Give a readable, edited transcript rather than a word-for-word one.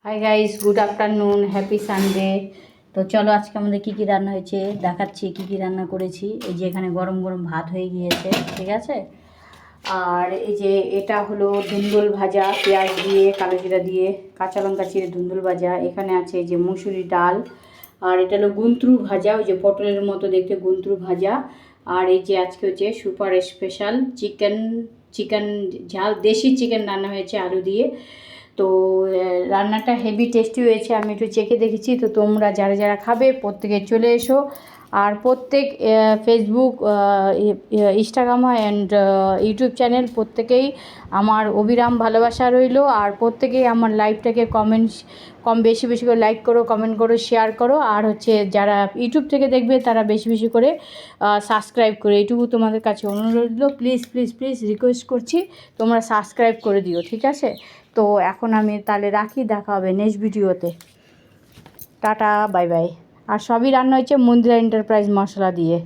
Hi guys, good afternoon, happy Sunday. তো চলো আজকে আমাদের কী কী রান্না হয়েছে দেখাচ্ছি, কী কী রান্না করেছি। এই যে এখানে গরম গরম ভাত হয়ে গিয়েছে, ঠিক আছে। আর এই যে এটা হলো ধুন্দুল ভাজা, পেঁয়াজ দিয়ে কালো জিরা দিয়ে কাঁচা লঙ্কা চিড়ে ধুন্দুল ভাজা। এখানে আছে এই যে মুসুরি ডাল, আর এটা হলো গুন্ত্রু ভাজা, ওই যে পটলের মতো দেখতে গুন্ত্রু ভাজা। আর এই যে আজকে হচ্ছে সুপার স্পেশাল চিকেন ঝাল দেশি চিকেন রান্না হয়েছে আলু দিয়ে। তো রান্নাটা হেভি টেস্টি হয়েছে, আমি একটু চেখে দেখেছি। তো তোমরা যারা যারা খাবে প্রত্যেকে চলে এসো। আর প্রত্যেক Facebook, Instagram and YouTube channel প্রত্যেকেই আমার অবিরাম ভালোবাসা রইলো। আর প্রত্যেকেই আমার লাইভটাকে বেশি বেশি করে লাইক করো, কমেন্ট করো, শেয়ার করো। আর হচ্ছে যারা ইউটিউব থেকে দেখবে তারা বেশি বেশি করে সাবস্ক্রাইব করে, এইটুকু তোমাদের কাছে অনুরোধ রইলো। প্লিজ প্লিজ প্লিজ রিকোয়েস্ট করছি, তোমরা সাবস্ক্রাইব করে দিও, ঠিক আছে। তো এখন আমি তাহলে রাখি, দেখা হবে নেক্সট ভিডিওতে। Tata, bye bye. আর সবই রান্না হয়েছে মন্দিরা এন্টারপ্রাইজ মশলা দিয়ে।